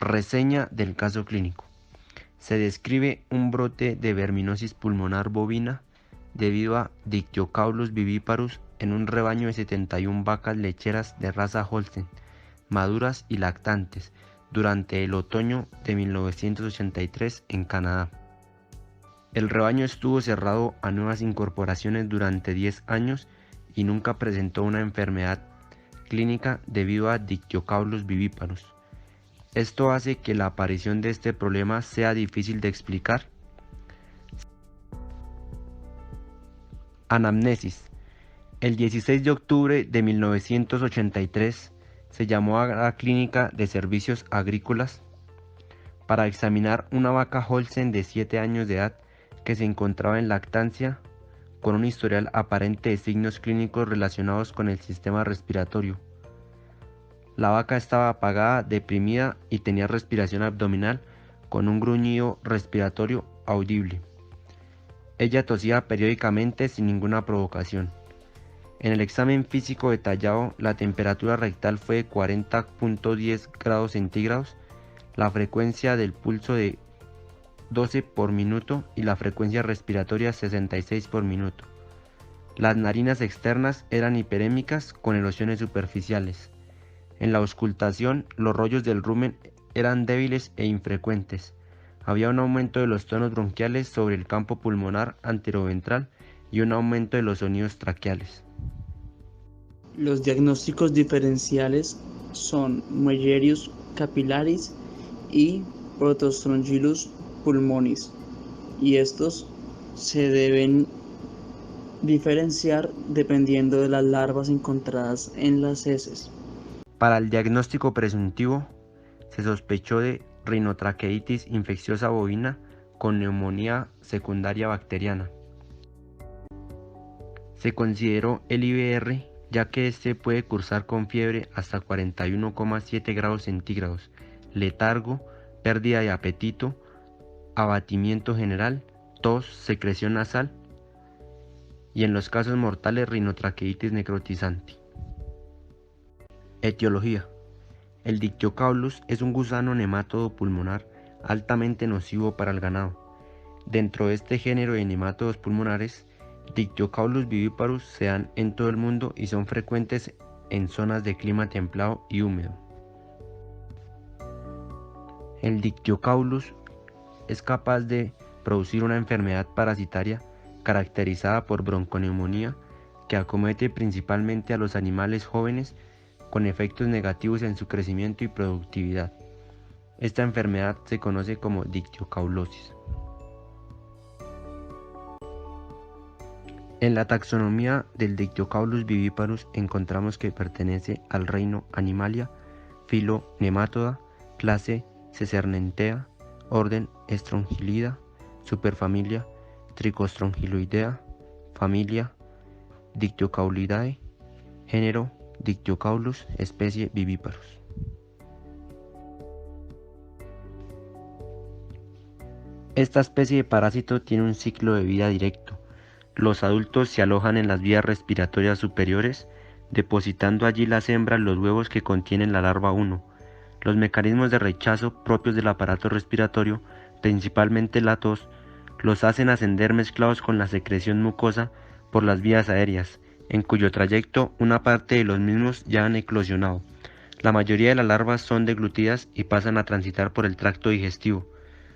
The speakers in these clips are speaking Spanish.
Reseña del caso clínico. Se describe un brote de verminosis pulmonar bovina debido a Dictyocaulus viviparus en un rebaño de 71 vacas lecheras de raza Holstein, maduras y lactantes, durante el otoño de 1983 en Canadá. El rebaño estuvo cerrado a nuevas incorporaciones durante 10 años y nunca presentó una enfermedad clínica debido a Dictyocaulus viviparus. Esto hace que la aparición de este problema sea difícil de explicar. Anamnesis. El 16 de octubre de 1983 se llamó a la Clínica de Servicios Agrícolas para examinar una vaca Holstein de 7 años de edad que se encontraba en lactancia con un historial aparente de signos clínicos relacionados con el sistema respiratorio. La vaca estaba apagada, deprimida y tenía respiración abdominal con un gruñido respiratorio audible. Ella tosía periódicamente sin ninguna provocación. En el examen físico detallado, la temperatura rectal fue de 40.10 grados centígrados, la frecuencia del pulso de 12 por minuto y la frecuencia respiratoria 66 por minuto. Las narinas externas eran hiperémicas con erosiones superficiales. En la auscultación, los rollos del rumen eran débiles e infrecuentes. Había un aumento de los tonos bronquiales sobre el campo pulmonar anteroventral y un aumento de los sonidos traqueales. Los diagnósticos diferenciales son Muellerius capillaris y Protostrongylus pulmonis, y estos se deben diferenciar dependiendo de las larvas encontradas en las heces. Para el diagnóstico presuntivo, se sospechó de rinotraqueitis infecciosa bovina con neumonía secundaria bacteriana. Se consideró el IBR ya que este puede cursar con fiebre hasta 41,7 grados centígrados, letargo, pérdida de apetito, abatimiento general, tos, secreción nasal y en los casos mortales rinotraqueitis necrotizante. Etiología. El Dictyocaulus es un gusano nemátodo pulmonar altamente nocivo para el ganado. Dentro de este género de nemátodos pulmonares, Dictyocaulus viviparus se dan en todo el mundo y son frecuentes en zonas de clima templado y húmedo. El Dictyocaulus es capaz de producir una enfermedad parasitaria caracterizada por bronconeumonía que acomete principalmente a los animales jóvenes con efectos negativos en su crecimiento y productividad. Esta enfermedad se conoce como dictyocaulosis. En la taxonomía del Dictyocaulus viviparus encontramos que pertenece al reino Animalia, filo Nematoda, clase Cecernentea, orden Strongylida, superfamilia Trichostrongyloidea, familia Dictyocaulidae, género Dictyocaulus, especie Viviparus. Esta especie de parásito tiene un ciclo de vida directo. Los adultos se alojan en las vías respiratorias superiores, depositando allí las hembras los huevos que contienen la larva 1. Los mecanismos de rechazo propios del aparato respiratorio, principalmente la tos, los hacen ascender mezclados con la secreción mucosa por las vías aéreas, en cuyo trayecto una parte de los mismos ya han eclosionado. La mayoría de las larvas son deglutidas y pasan a transitar por el tracto digestivo.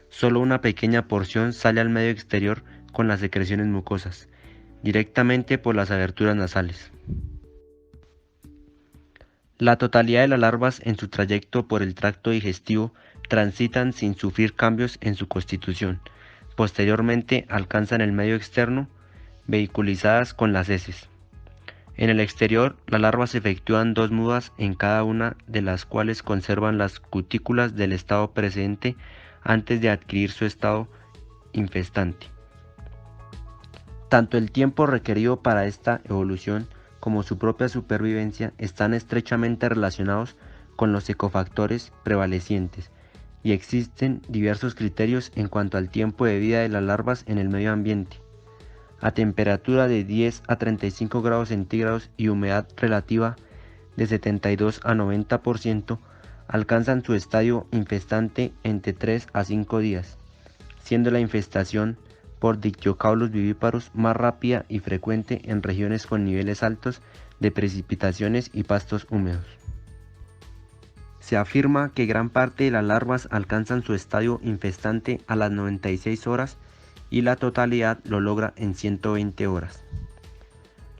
Solo una pequeña porción sale al medio exterior con las secreciones mucosas, directamente por las aberturas nasales. La totalidad de las larvas en su trayecto por el tracto digestivo transitan sin sufrir cambios en su constitución. Posteriormente alcanzan el medio externo, vehiculizadas con las heces. En el exterior, las larvas efectúan 2 mudas en cada una de las cuales conservan las cutículas del estado precedente antes de adquirir su estado infestante. Tanto el tiempo requerido para esta evolución como su propia supervivencia están estrechamente relacionados con los ecofactores prevalecientes, y existen diversos criterios en cuanto al tiempo de vida de las larvas en el medio ambiente. A temperatura de 10 a 35 grados centígrados y humedad relativa de 72 a 90%, alcanzan su estadio infestante entre 3 a 5 días, siendo la infestación por Dictyocaulus viviparus más rápida y frecuente en regiones con niveles altos de precipitaciones y pastos húmedos. Se afirma que gran parte de las larvas alcanzan su estadio infestante a las 96 horas y la totalidad lo logra en 120 horas.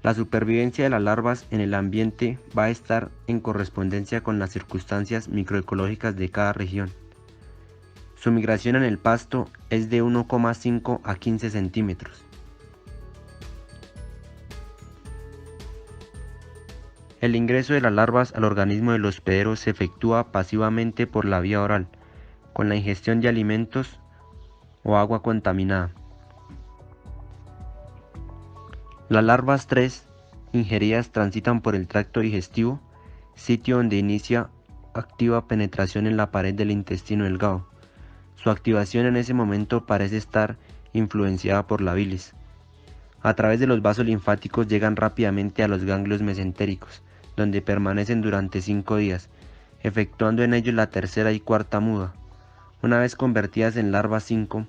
La supervivencia de las larvas en el ambiente va a estar en correspondencia con las circunstancias microecológicas de cada región. Su migración en el pasto es de 1,5 a 15 centímetros. El ingreso de las larvas al organismo del hospedero se efectúa pasivamente por la vía oral, con la ingestión de alimentos o agua contaminada. Las larvas 3 ingeridas transitan por el tracto digestivo, sitio donde inicia activa penetración en la pared del intestino delgado. Su activación en ese momento parece estar influenciada por la bilis. A través de los vasos linfáticos llegan rápidamente a los ganglios mesentéricos, donde permanecen durante 5 días, efectuando en ellos la tercera y cuarta muda. Una vez convertidas en larvas 5,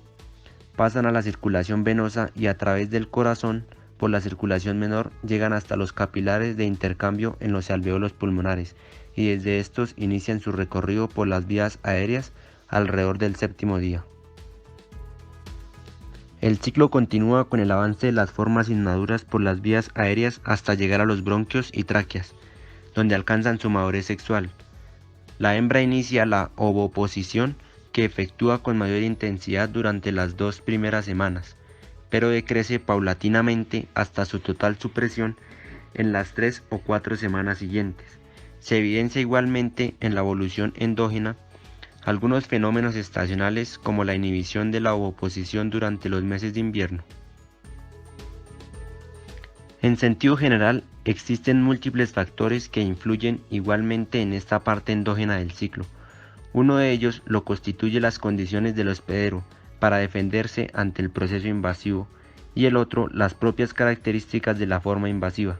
pasan a la circulación venosa y a través del corazón, por la circulación menor, llegan hasta los capilares de intercambio en los alvéolos pulmonares y desde estos inician su recorrido por las vías aéreas alrededor del 7º día. El ciclo continúa con el avance de las formas inmaduras por las vías aéreas hasta llegar a los bronquios y tráqueas, donde alcanzan su madurez sexual. La hembra inicia la ovoposición, que efectúa con mayor intensidad durante las 2 primeras semanas, pero decrece paulatinamente hasta su total supresión en las 3 o 4 semanas siguientes. Se evidencia igualmente en la evolución endógena algunos fenómenos estacionales como la inhibición de la ovoposición durante los meses de invierno. En sentido general, existen múltiples factores que influyen igualmente en esta parte endógena del ciclo. Uno de ellos lo constituye las condiciones del hospedero para defenderse ante el proceso invasivo y el otro las propias características de la forma invasiva.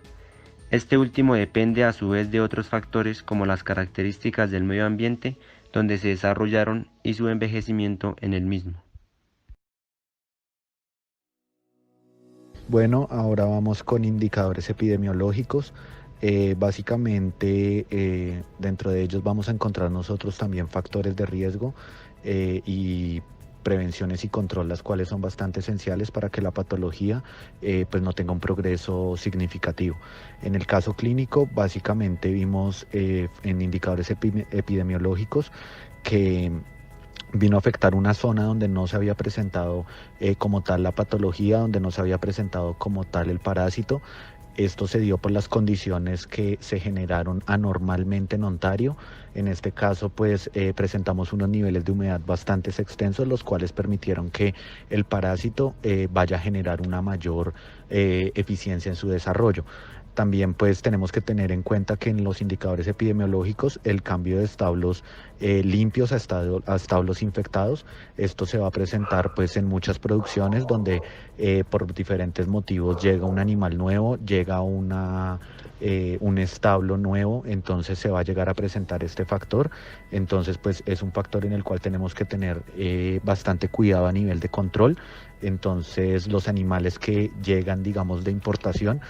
Este último depende a su vez de otros factores como las características del medio ambiente donde se desarrollaron y su envejecimiento en el mismo. Bueno, ahora vamos con indicadores epidemiológicos. Básicamente, dentro de ellos vamos a encontrar nosotros también factores de riesgo y prevenciones y control, las cuales son bastante esenciales para que la patología pues no tenga un progreso significativo. En el caso clínico, básicamente vimos en indicadores epidemiológicos que vino a afectar una zona donde no se había presentado como tal la patología, donde no se había presentado como tal el parásito. Esto se dio por las condiciones que se generaron anormalmente en Ontario. En este caso, pues presentamos unos niveles de humedad bastante extensos, los cuales permitieron que el parásito vaya a generar una mayor eficiencia en su desarrollo. También pues tenemos que tener en cuenta que en los indicadores epidemiológicos el cambio de establos limpios a establos infectados, esto se va a presentar pues en muchas producciones donde por diferentes motivos llega un animal nuevo, llega un establo nuevo, entonces se va a llegar a presentar este factor. Entonces pues es un factor en el cual tenemos que tener bastante cuidado a nivel de control. Entonces los animales que llegan, digamos, de importación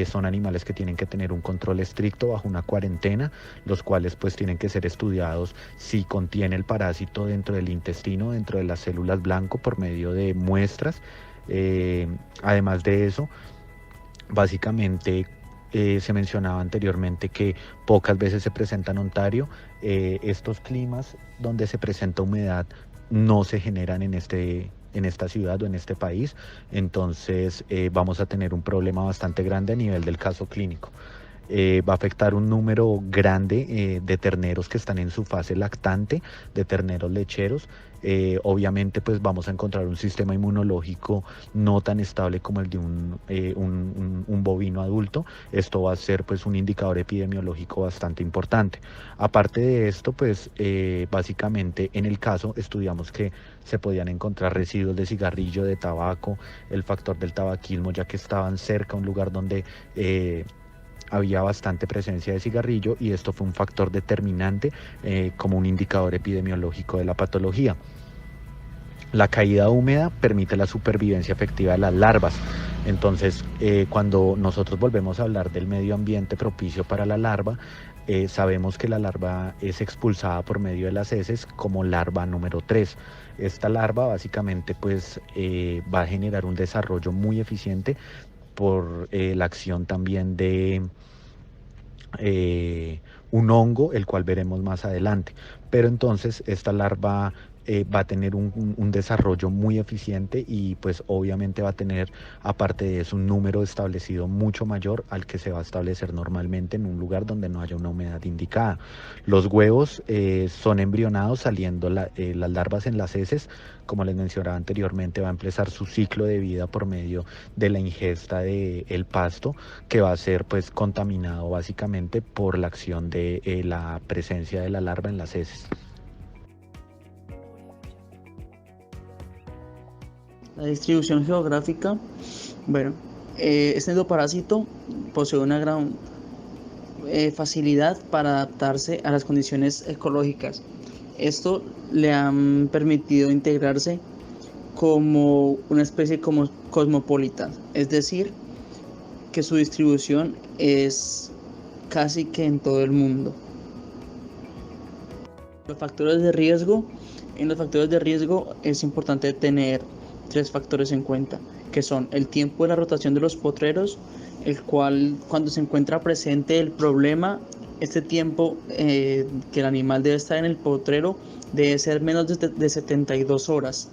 son animales que tienen que tener un control estricto bajo una cuarentena, los cuales pues tienen que ser estudiados si contiene el parásito dentro del intestino, dentro de las células blanco por medio de muestras. Además de eso, básicamente se mencionaba anteriormente que pocas veces se presenta en Ontario. Estos climas donde se presenta humedad no se generan en esta ciudad o en este país, entonces vamos a tener un problema bastante grande a nivel del caso clínico. Va a afectar un número grande de terneros que están en su fase lactante, de terneros lecheros. Obviamente pues vamos a encontrar un sistema inmunológico no tan estable como el de un bovino adulto. Esto va a ser pues un indicador epidemiológico bastante importante. Aparte de esto pues básicamente en el caso estudiamos que se podían encontrar residuos de cigarrillo, de tabaco, el factor del tabaquismo, ya que estaban cerca a un lugar donde había bastante presencia de cigarrillo y esto fue un factor determinante como un indicador epidemiológico de la patología. La caída húmeda permite la supervivencia efectiva de las larvas. Entonces, cuando nosotros volvemos a hablar del medio ambiente propicio para la larva, sabemos que la larva es expulsada por medio de las heces como larva número 3. Esta larva básicamente pues, va a generar un desarrollo muy eficiente por la acción también de un hongo, el cual veremos más adelante. Pero entonces esta larva va a tener un desarrollo muy eficiente y pues obviamente va a tener, aparte de eso, un número establecido mucho mayor al que se va a establecer normalmente en un lugar donde no haya una humedad indicada. Los huevos son embrionados saliendo las larvas en las heces. Como les mencionaba anteriormente, va a empezar su ciclo de vida por medio de la ingesta del pasto, que va a ser pues contaminado básicamente por la acción de la presencia de la larva en las heces. La distribución geográfica, bueno, este endoparásito posee una gran facilidad para adaptarse a las condiciones ecológicas. Esto le han permitido integrarse como una especie como cosmopolita, es decir, que su distribución es casi que en todo el mundo. Los factores de riesgo. En los factores de riesgo es importante tener 3 factores en cuenta, que son el tiempo de la rotación de los potreros, el cual cuando se encuentra presente el problema, este tiempo que el animal debe estar en el potrero debe ser menos de 72 horas,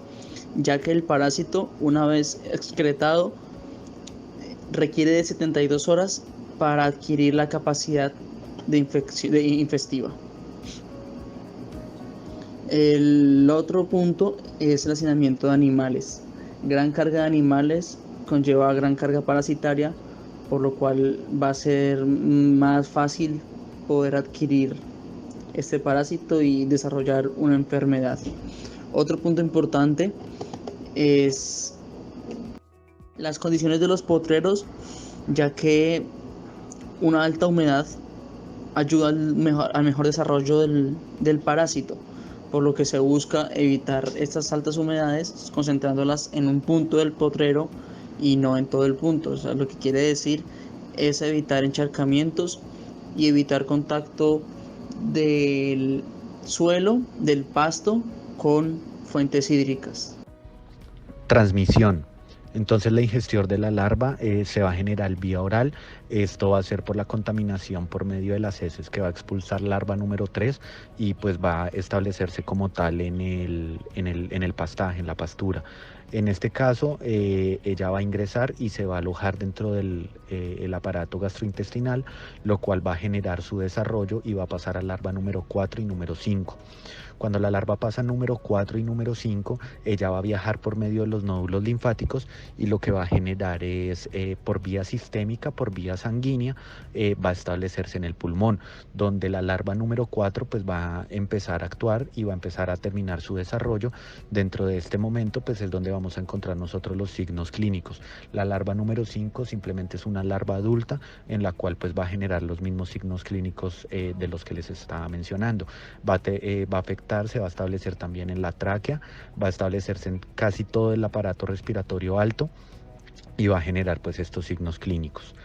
ya que el parásito, una vez excretado, requiere de 72 horas para adquirir la capacidad infestiva. El otro punto es el hacinamiento de animales. Gran carga de animales conlleva gran carga parasitaria, por lo cual va a ser más fácil poder adquirir este parásito y desarrollar una enfermedad. Otro punto importante es las condiciones de los potreros, ya que una alta humedad ayuda al mejor desarrollo del parásito, por lo que se busca evitar estas altas humedades concentrándolas en un punto del potrero y no en todo el punto. O sea, lo que quiere decir es evitar encharcamientos y evitar contacto del suelo, del pasto, con fuentes hídricas. Transmisión. Entonces la ingestión de la larva se va a generar vía oral. Esto va a ser por la contaminación por medio de las heces que va a expulsar larva número 3 y pues va a establecerse como tal en el pastaje, en la pastura. En este caso, ella va a ingresar y se va a alojar dentro del el aparato gastrointestinal, lo cual va a generar su desarrollo y va a pasar a larva número 4 y número 5. Cuando la larva pasa a número 4 y número 5, ella va a viajar por medio de los nódulos linfáticos y lo que va a generar es por vía sistémica, por vía sanguínea, va a establecerse en el pulmón, donde la larva número 4 pues va a empezar a actuar y va a empezar a terminar su desarrollo. Dentro de este momento pues es donde vamos a encontrar nosotros los signos clínicos. La larva número 5 simplemente es una larva adulta en la cual pues va a generar los mismos signos clínicos de los que les estaba mencionando. Va a afectar, se va a establecer también en la tráquea, va a establecerse en casi todo el aparato respiratorio alto y va a generar pues estos signos clínicos.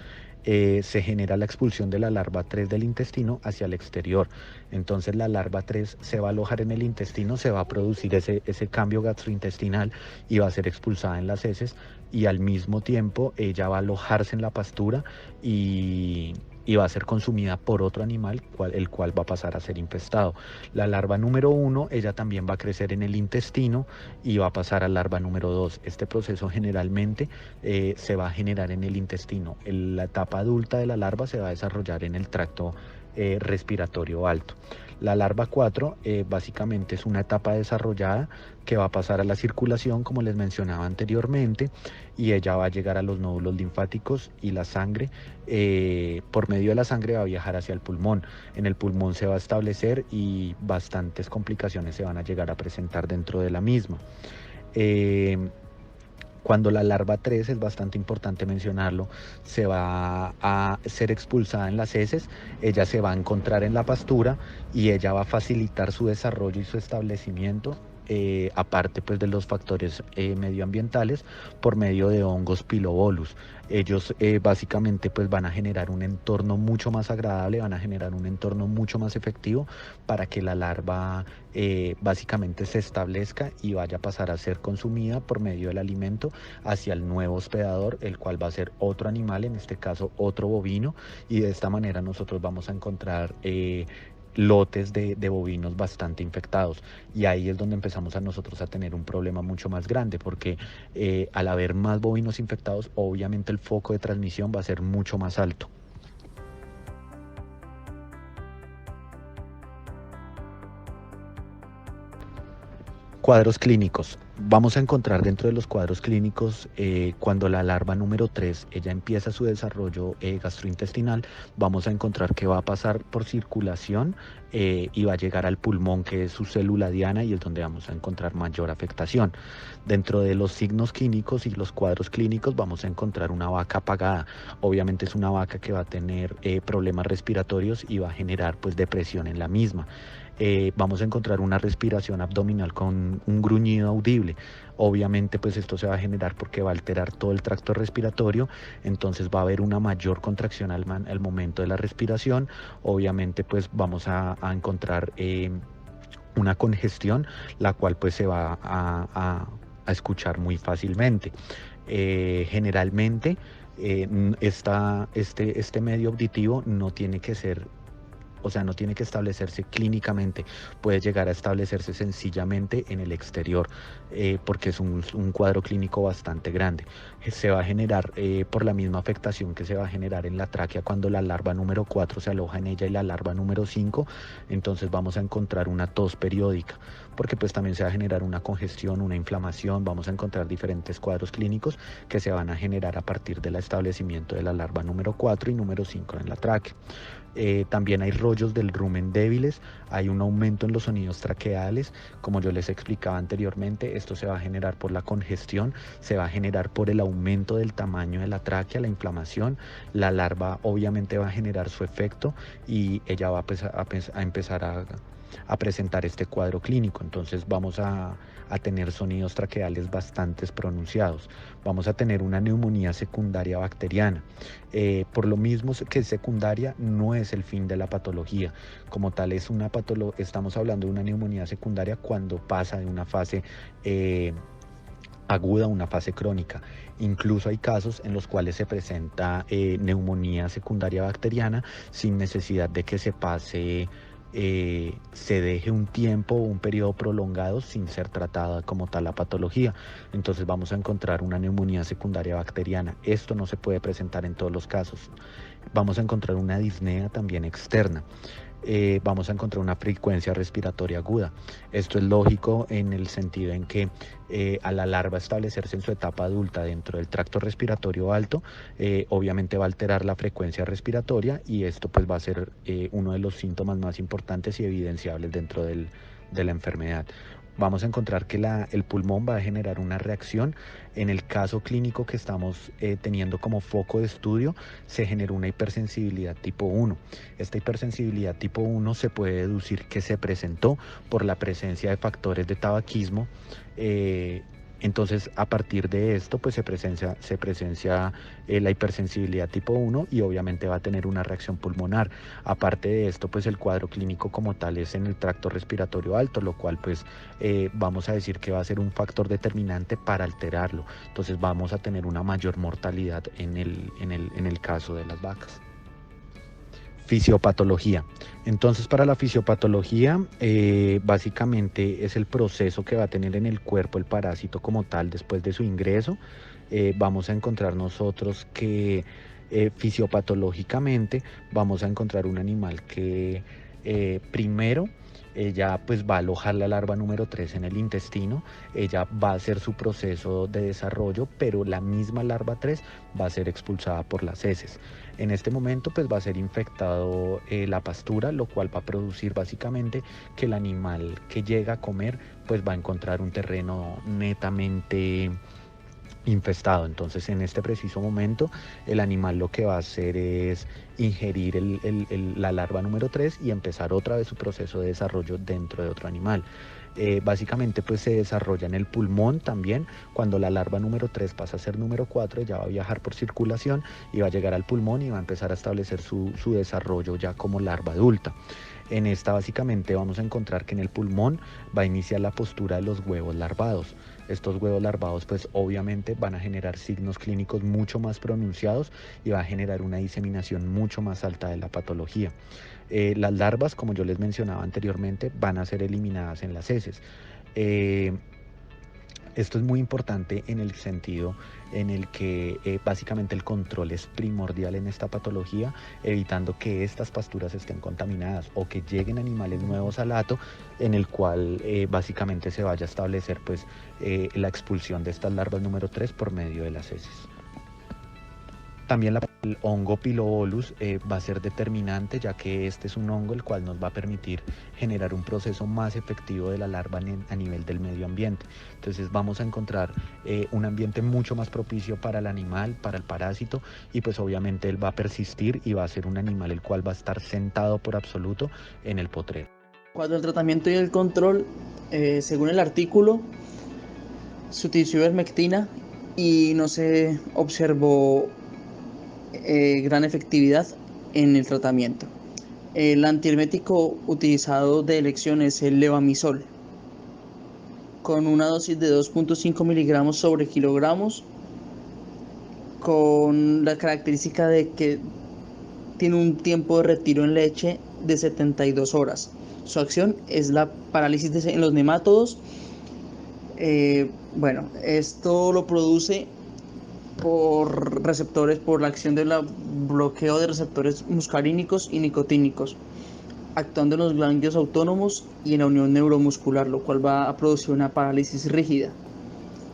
Se genera la expulsión de la larva 3 del intestino hacia el exterior. Entonces la larva 3 se va a alojar en el intestino, se va a producir ese cambio gastrointestinal y va a ser expulsada en las heces y al mismo tiempo ella va a alojarse en la pastura y va a ser consumida por otro animal, el cual va a pasar a ser infestado. La larva número 1, ella también va a crecer en el intestino y va a pasar a larva número 2. Este proceso generalmente se va a generar en el intestino. La etapa adulta de la larva se va a desarrollar en el tracto respiratorio alto. La larva 4 básicamente es una etapa desarrollada que va a pasar a la circulación, como les mencionaba anteriormente, y ella va a llegar a los nódulos linfáticos y la sangre. Por medio de la sangre va a viajar hacia el pulmón. En el pulmón se va a establecer y bastantes complicaciones se van a llegar a presentar dentro de la misma. Cuando la larva 3, es bastante importante mencionarlo, se va a ser expulsada en las heces, ella se va a encontrar en la pastura y ella va a facilitar su desarrollo y su establecimiento, aparte pues de los factores medioambientales, por medio de hongos pilobolus. Ellos básicamente pues van a generar un entorno mucho más agradable, van a generar un entorno mucho más efectivo para que la larva básicamente se establezca y vaya a pasar a ser consumida por medio del alimento hacia el nuevo hospedador, el cual va a ser otro animal, en este caso otro bovino, y de esta manera nosotros vamos a encontrar lotes de bovinos bastante infectados, y ahí es donde empezamos a nosotros a tener un problema mucho más grande, porque al haber más bovinos infectados, obviamente el foco de transmisión va a ser mucho más alto. Cuadros clínicos. Vamos a encontrar dentro de los cuadros clínicos, cuando la larva número 3 ella empieza su desarrollo gastrointestinal, vamos a encontrar que va a pasar por circulación y va a llegar al pulmón, que es su célula diana, y es donde vamos a encontrar mayor afectación. Dentro de los signos clínicos y los cuadros clínicos vamos a encontrar una vaca apagada. Obviamente es una vaca que va a tener problemas respiratorios y va a generar pues depresión en la misma. Vamos a encontrar una respiración abdominal con un gruñido audible. Obviamente pues esto se va a generar porque va a alterar todo el tracto respiratorio, entonces va a haber una mayor contracción al momento de la respiración. Obviamente pues vamos a encontrar una congestión, la cual pues se va a escuchar muy fácilmente. Generalmente este medio auditivo no tiene que ser, o sea, no tiene que establecerse clínicamente, puede llegar a establecerse sencillamente en el exterior, porque es un cuadro clínico bastante grande. Se va a generar por la misma afectación que se va a generar en la tráquea cuando la larva número 4 se aloja en ella y la larva número 5, entonces vamos a encontrar una tos periódica, porque pues también se va a generar una congestión, una inflamación, vamos a encontrar diferentes cuadros clínicos que se van a generar a partir del establecimiento de la larva número 4 y número 5 en la tráquea. También hay rollos del rumen débiles, hay un aumento en los sonidos traqueales, como yo les explicaba anteriormente, esto se va a generar por la congestión, se va a generar por el aumento del tamaño de la tráquea, la inflamación. La larva obviamente va a generar su efecto y ella va a empezar a presentar este cuadro clínico, entonces vamos a tener sonidos traqueales bastante pronunciados, vamos a tener una neumonía secundaria bacteriana. Por lo mismo que es secundaria, no es el fin de la patología, como tal es una estamos hablando de una neumonía secundaria cuando pasa de una fase aguda a una fase crónica. Incluso hay casos en los cuales se presenta neumonía secundaria bacteriana sin necesidad de que se pase, se deje un tiempo o un periodo prolongado sin ser tratada como tal la patología. Entonces vamos a encontrar una neumonía secundaria bacteriana. Esto no se puede presentar en todos los casos. Vamos a encontrar una disnea también externa. Vamos a encontrar una frecuencia respiratoria aguda. Esto es lógico en el sentido en que a la larva establecerse en su etapa adulta dentro del tracto respiratorio alto, obviamente va a alterar la frecuencia respiratoria, y esto pues va a ser uno de los síntomas más importantes y evidenciables dentro de la enfermedad. Vamos a encontrar que el pulmón va a generar una reacción. En el caso clínico que estamos teniendo como foco de estudio, se generó una hipersensibilidad tipo 1. Esta hipersensibilidad tipo 1 se puede deducir que se presentó por la presencia de factores de tabaquismo. Entonces, a partir de esto, pues se presencia la hipersensibilidad tipo 1, y obviamente va a tener una reacción pulmonar. Aparte de esto, pues el cuadro clínico como tal es en el tracto respiratorio alto, lo cual pues vamos a decir que va a ser un factor determinante para alterarlo. Entonces vamos a tener una mayor mortalidad en el caso de las vacas. Fisiopatología. Entonces, para la fisiopatología, básicamente es el proceso que va a tener en el cuerpo el parásito como tal después de su ingreso. Vamos a encontrar nosotros que fisiopatológicamente vamos a encontrar un animal que primero ella pues va a alojar la larva número 3 en el intestino, ella va a hacer su proceso de desarrollo, pero la misma larva 3 va a ser expulsada por las heces. En este momento pues va a ser infectado la pastura, lo cual va a producir básicamente que el animal que llega a comer pues va a encontrar un terreno netamente infestado. Entonces en este preciso momento el animal lo que va a hacer es ingerir la larva número 3 y empezar otra vez su proceso de desarrollo dentro de otro animal. Básicamente pues se desarrolla en el pulmón también. Cuando la larva número 3 pasa a ser número 4, ya va a viajar por circulación y va a llegar al pulmón y va a empezar a establecer su desarrollo ya como larva adulta. En esta básicamente vamos a encontrar que en el pulmón va a iniciar la postura de los huevos larvados. Estos huevos larvados pues obviamente van a generar signos clínicos mucho más pronunciados y va a generar una diseminación mucho más alta de la patología. Las larvas, como yo les mencionaba anteriormente, van a ser eliminadas en las heces. Esto es muy importante en el sentido en el que básicamente el control es primordial en esta patología, evitando que estas pasturas estén contaminadas o que lleguen animales nuevos al hato, en el cual básicamente se vaya a establecer pues, la expulsión de estas larvas número 3 por medio de las heces. También el hongo Pilobolus va a ser determinante, ya que este es un hongo el cual nos va a permitir generar un proceso más efectivo de la larva a nivel del medio ambiente. Entonces vamos a encontrar un ambiente mucho más propicio para el animal, para el parásito, y pues obviamente él va a persistir y va a ser un animal el cual va a estar sentado por absoluto en el potrero. Cuando el tratamiento y el control, según el artículo, se utilizó ivermectina y no se observó gran efectividad en el tratamiento. El antiemético utilizado de elección es el levamisol, con una dosis de 2.5 miligramos sobre kilogramos, con la característica de que tiene un tiempo de retiro en leche de 72 horas. Su acción es la parálisis en los nemátodos. Esto lo produce por receptores, por la acción del bloqueo de receptores muscarínicos y nicotínicos, actuando en los ganglios autónomos y en la unión neuromuscular, lo cual va a producir una parálisis rígida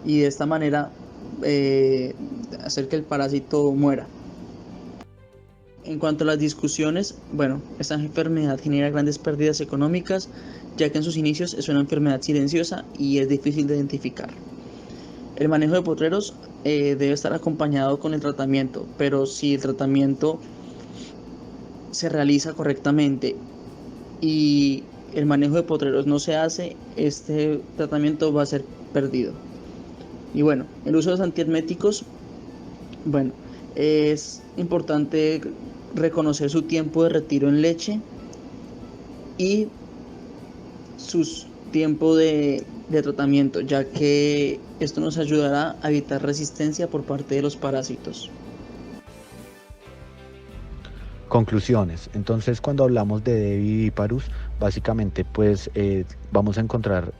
y de esta manera hacer que el parásito muera. En cuanto a las discusiones, esta enfermedad genera grandes pérdidas económicas, ya que en sus inicios es una enfermedad silenciosa y es difícil de identificar. El manejo de potreros debe estar acompañado con el tratamiento, pero si el tratamiento se realiza correctamente y el manejo de potreros no se hace, este tratamiento va a ser perdido. Y el uso de los antieméticos, es importante reconocer su tiempo de retiro en leche y sus tiempo de tratamiento, ya que esto nos ayudará a evitar resistencia por parte de los parásitos. Conclusiones. Entonces, cuando hablamos de Debi viviparus, básicamente pues vamos a encontrar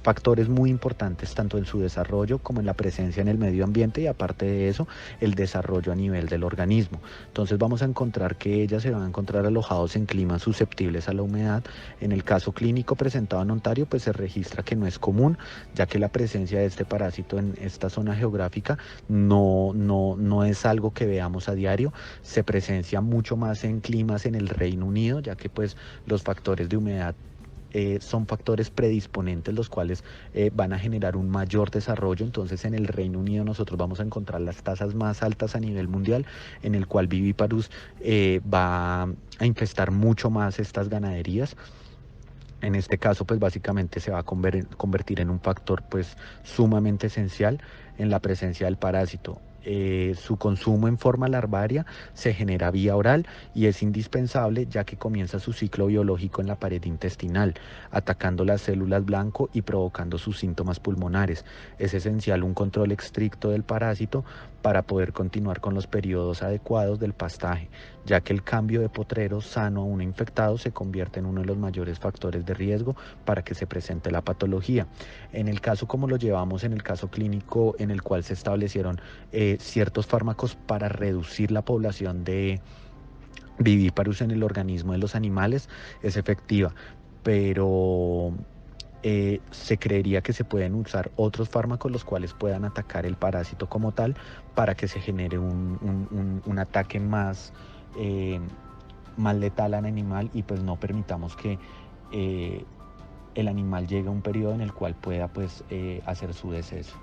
factores muy importantes tanto en su desarrollo como en la presencia en el medio ambiente y aparte de eso el desarrollo a nivel del organismo. Entonces vamos a encontrar que ellas se van a encontrar alojados en climas susceptibles a la humedad. En el caso clínico presentado en Ontario pues se registra que no es común, ya que la presencia de este parásito en esta zona geográfica no es algo que veamos a diario. Se presencia mucho más en climas en el Reino Unido, ya que pues los factores de humedad son factores predisponentes los cuales van a generar un mayor desarrollo. Entonces en el Reino Unido nosotros vamos a encontrar las tasas más altas a nivel mundial, en el cual Viviparus va a infestar mucho más estas ganaderías. En este caso pues básicamente se va a convertir en un factor pues sumamente esencial en la presencia del parásito. Su consumo en forma larvaria se genera vía oral y es indispensable, ya que comienza su ciclo biológico en la pared intestinal, atacando las células blanco y provocando sus síntomas pulmonares. Es esencial un control estricto del parásito para poder continuar con los periodos adecuados del pastaje, ya que el cambio de potrero sano a uno infectado se convierte en uno de los mayores factores de riesgo para que se presente la patología. En el caso como lo llevamos en el caso clínico en el cual se establecieron ciertos fármacos para reducir la población de vivíparos en el organismo de los animales, es efectiva, pero se creería que se pueden usar otros fármacos los cuales puedan atacar el parásito como tal para que se genere un ataque más letal al animal y pues no permitamos que el animal llegue a un periodo en el cual pueda pues hacer su deceso.